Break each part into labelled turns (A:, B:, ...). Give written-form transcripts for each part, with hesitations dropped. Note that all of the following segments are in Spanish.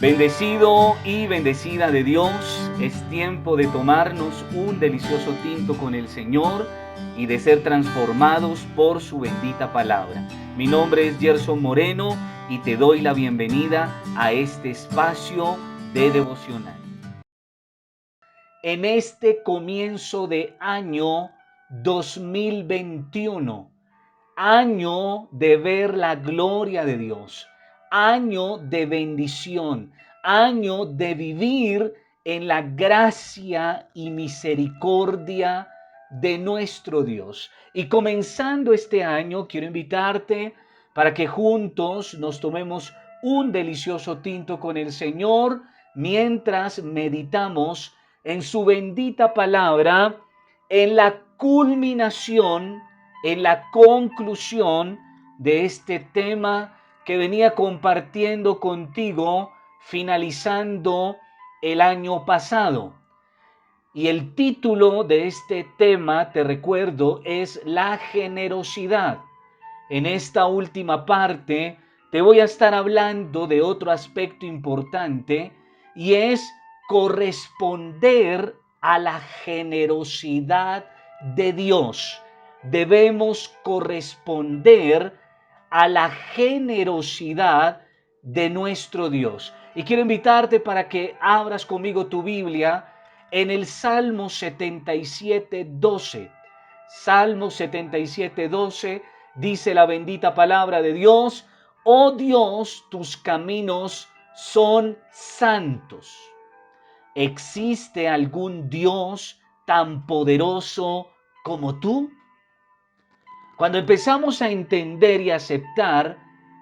A: Bendecido y bendecida de Dios, es tiempo de tomarnos un delicioso tinto con el Señor y de ser transformados por su bendita palabra. Mi nombre es Gerson Moreno y te doy la bienvenida a este espacio de devocional. En este comienzo de año 2021, año de ver la gloria de Dios, año de bendición, año de vivir en la gracia y misericordia de nuestro Dios. Y comenzando este año, quiero invitarte para que juntos nos tomemos un delicioso tinto con el Señor mientras meditamos en su bendita palabra, en la culminación, en la conclusión de este tema que venía compartiendo contigo finalizando el año pasado. Y el título de este tema, te recuerdo, es la generosidad. En esta última parte te voy a estar hablando de otro aspecto importante y es corresponder a la generosidad de Dios. Debemos corresponder a la generosidad de nuestro Dios. Y quiero invitarte para que abras conmigo tu Biblia en el Salmo 77:12. Salmo 77:12 dice la bendita palabra de Dios: oh Dios, tus caminos son santos. ¿Existe algún Dios tan poderoso como tú? Cuando empezamos a entender y aceptar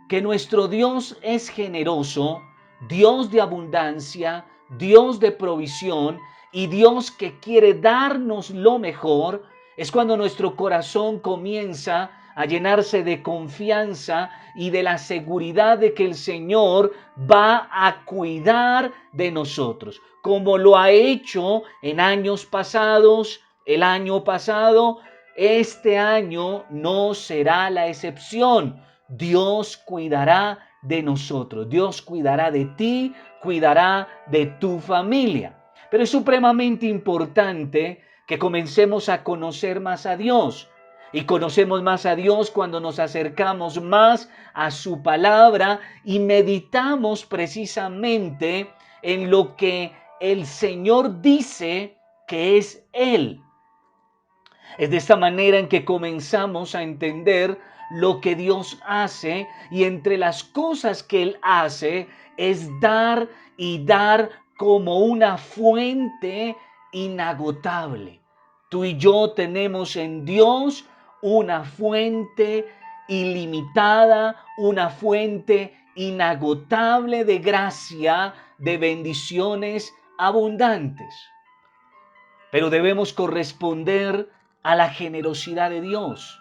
A: que nuestro Dios es generoso, Dios de abundancia, Dios de provisión y Dios que quiere darnos lo mejor, es cuando nuestro corazón comienza a llenarse de confianza y de la seguridad de que el Señor va a cuidar de nosotros, como lo ha hecho en años pasados. El año pasado, este año no será la excepción. Dios cuidará de nosotros. Dios cuidará de ti, cuidará de tu familia. Pero es supremamente importante que comencemos a conocer más a Dios. Y conocemos más a Dios cuando nos acercamos más a su palabra y meditamos precisamente en lo que el Señor dice que es Él. Es de esta manera en que comenzamos a entender lo que Dios hace, y entre las cosas que Él hace es dar y dar como una fuente inagotable. Tú y yo tenemos en Dios una fuente ilimitada, una fuente inagotable de gracia, de bendiciones abundantes. Pero debemos corresponder a la generosidad de Dios,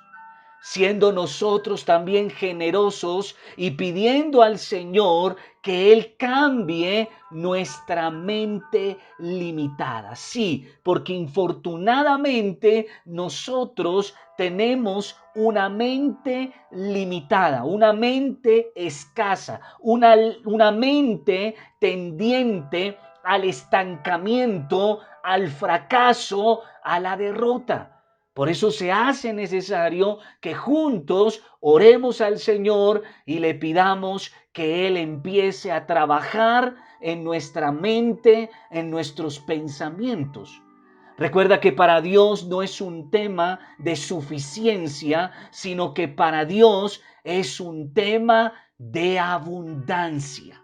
A: siendo nosotros también generosos y pidiendo al Señor que Él cambie nuestra mente limitada. Sí, porque infortunadamente nosotros tenemos una mente limitada, una mente escasa, una mente tendiente al estancamiento, al fracaso, a la derrota. Por eso se hace necesario que juntos oremos al Señor y le pidamos que Él empiece a trabajar en nuestra mente, en nuestros pensamientos. Recuerda que para Dios no es un tema de suficiencia, sino que para Dios es un tema de abundancia.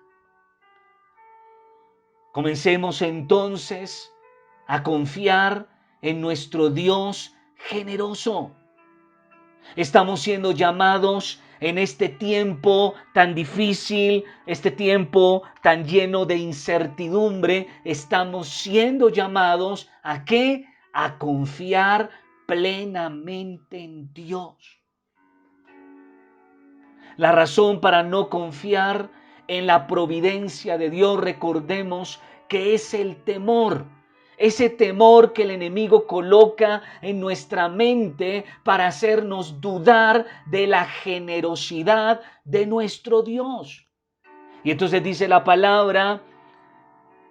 A: Comencemos entonces a confiar en nuestro Dios generoso. Estamos siendo llamados en este tiempo tan difícil, este tiempo tan lleno de incertidumbre. Estamos siendo llamados ¿a qué? A confiar plenamente en Dios. La razón para no confiar en la providencia de Dios, recordemos que es el temor. Ese temor que el enemigo coloca en nuestra mente para hacernos dudar de la generosidad de nuestro Dios. Y entonces dice la palabra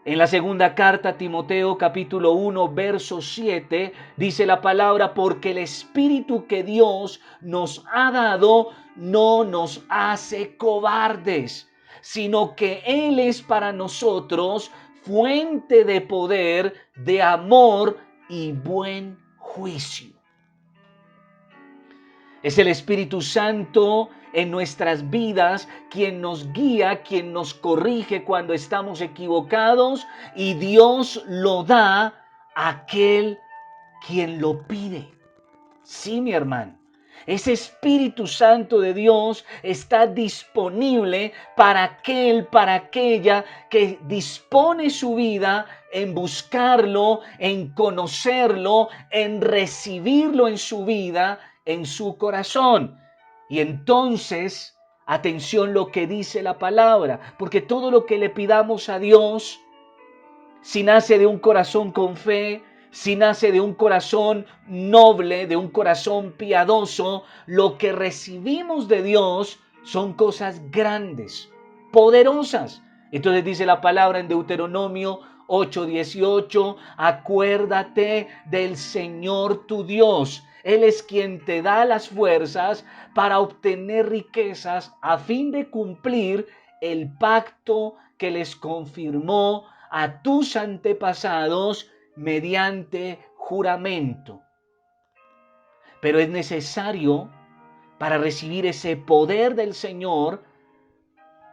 A: en la segunda carta a Timoteo, capítulo 1, verso 7, dice la palabra: porque el Espíritu que Dios nos ha dado no nos hace cobardes, sino que Él es para nosotros fuente de poder, de amor y buen juicio. Es el Espíritu Santo en nuestras vidas quien nos guía, quien nos corrige cuando estamos equivocados, y Dios lo da a aquel quien lo pide. Sí, mi hermano. Ese Espíritu Santo de Dios está disponible para aquel, para aquella que dispone su vida en buscarlo, en conocerlo, en recibirlo en su vida, en su corazón. Y entonces, atención lo que dice la palabra, porque todo lo que le pidamos a Dios, si nace de un corazón con fe, si nace de un corazón noble, de un corazón piadoso, lo que recibimos de Dios son cosas grandes, poderosas. Entonces dice la palabra en Deuteronomio 8:18, acuérdate del Señor tu Dios. Él es quien te da las fuerzas para obtener riquezas a fin de cumplir el pacto que les confirmó a tus antepasados mediante juramento. Pero es necesario, para recibir ese poder del Señor,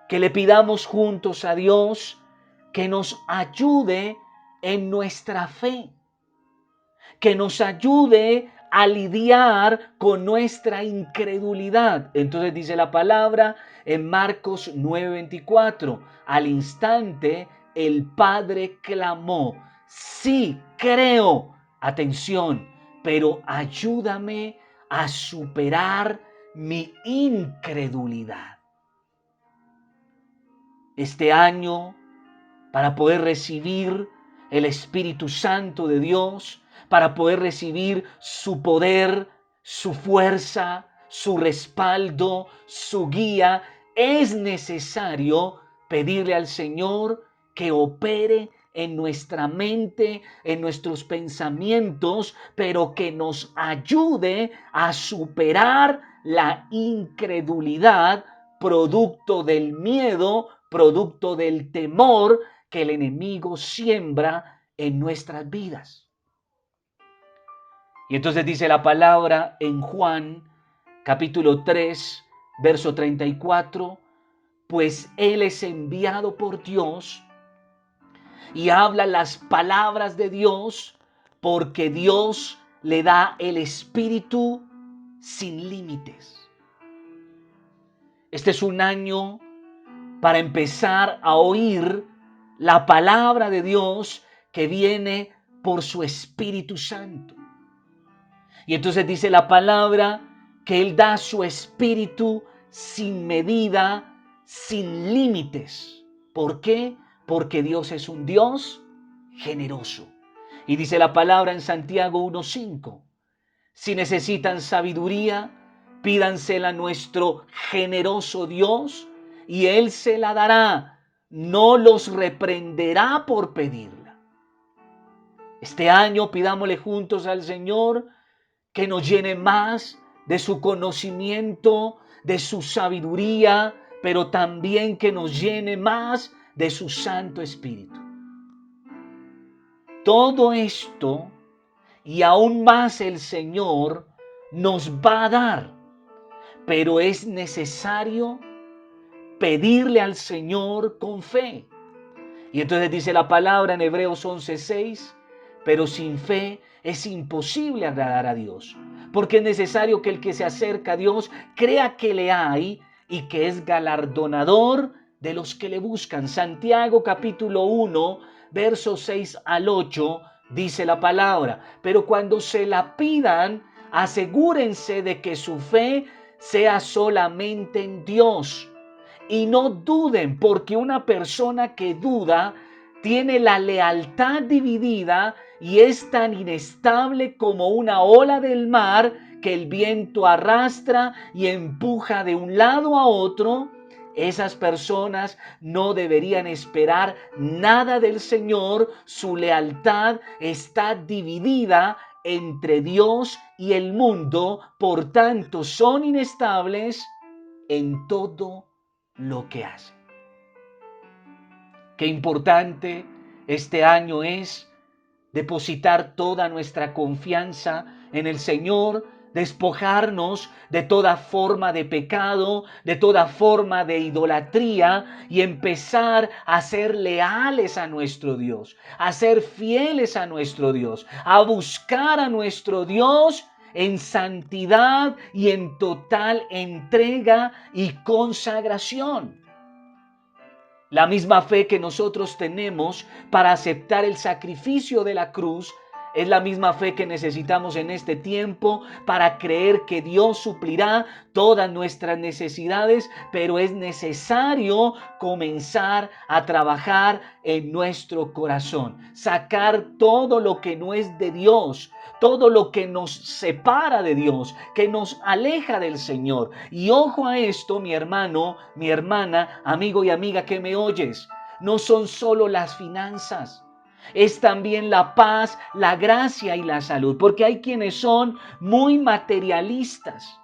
A: que le pidamos juntos a Dios que nos ayude en nuestra fe, que nos ayude a lidiar con nuestra incredulidad. Entonces dice la palabra en Marcos 9:24, al instante el Padre clamó: sí, creo, atención, pero ayúdame a superar mi incredulidad. Este año, para poder recibir el Espíritu Santo de Dios, para poder recibir su poder, su fuerza, su respaldo, su guía, es necesario pedirle al Señor que opere en nuestra mente, en nuestros pensamientos, pero que nos ayude a superar la incredulidad, producto del miedo, producto del temor que el enemigo siembra en nuestras vidas. Y entonces dice la palabra en Juan capítulo 3, verso 34, pues Él es enviado por Dios y habla las palabras de Dios, porque Dios le da el Espíritu sin límites. Este es un año para empezar a oír la palabra de Dios que viene por su Espíritu Santo. Y entonces dice la palabra que Él da su Espíritu sin medida, sin límites. ¿Por qué? Porque Dios es un Dios generoso. Y dice la palabra en Santiago 1:5, si necesitan sabiduría, pídansela a nuestro generoso Dios y Él se la dará. No los reprenderá por pedirla. Este año pidámosle juntos al Señor que nos llene más de su conocimiento, de su sabiduría, pero también que nos llene más de su Santo Espíritu. Todo esto y aún más el Señor nos va a dar, pero es necesario pedirle al Señor con fe. Y entonces dice la palabra en Hebreos 11:6, pero sin fe es imposible agradar a Dios, porque es necesario que el que se acerca a Dios crea que le hay y que es galardonador de los que le buscan. Santiago capítulo 1, versos 6 al 8, dice la palabra, pero cuando se la pidan, asegúrense de que su fe sea solamente en Dios. Y no duden, porque una persona que duda tiene la lealtad dividida y es tan inestable como una ola del mar que el viento arrastra y empuja de un lado a otro. Esas personas no deberían esperar nada del Señor. Su lealtad está dividida entre Dios y el mundo, por tanto son inestables en todo lo que hacen. Qué importante este año es depositar toda nuestra confianza en el Señor, despojarnos de toda forma de pecado, de toda forma de idolatría y empezar a ser leales a nuestro Dios, a ser fieles a nuestro Dios, a buscar a nuestro Dios en santidad y en total entrega y consagración. La misma fe que nosotros tenemos para aceptar el sacrificio de la cruz es la misma fe que necesitamos en este tiempo para creer que Dios suplirá todas nuestras necesidades, pero es necesario comenzar a trabajar en nuestro corazón, sacar todo lo que no es de Dios, todo lo que nos separa de Dios, que nos aleja del Señor. Y ojo a esto, mi hermano, mi hermana, amigo y amiga que me oyes, no son solo las finanzas. Es también la paz, la gracia y la salud, porque hay quienes son muy materialistas.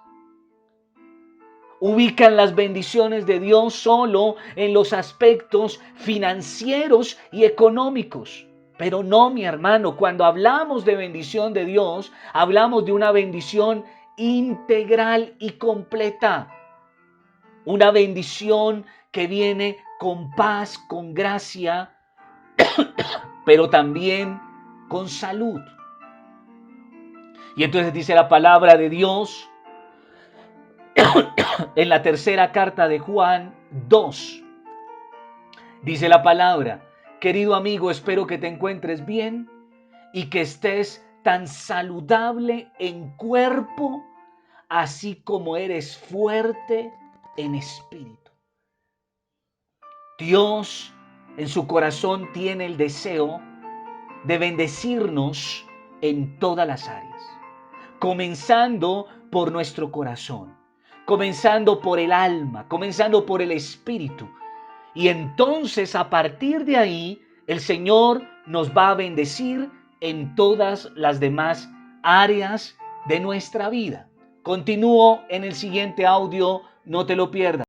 A: Ubican las bendiciones de Dios solo en los aspectos financieros y económicos. Pero no, mi hermano, cuando hablamos de bendición de Dios, hablamos de una bendición integral y completa. Una bendición que viene con paz, con gracia, pero también con salud. Y entonces dice la palabra de Dios en la tercera carta de Juan 2. Dice la palabra: querido amigo, espero que te encuentres bien y que estés tan saludable en cuerpo, así como eres fuerte en espíritu. Dios en su corazón tiene el deseo de bendecirnos en todas las áreas, comenzando por nuestro corazón, comenzando por el alma, comenzando por el espíritu. Y entonces a partir de ahí el Señor nos va a bendecir en todas las demás áreas de nuestra vida. Continúo en el siguiente audio, no te lo pierdas.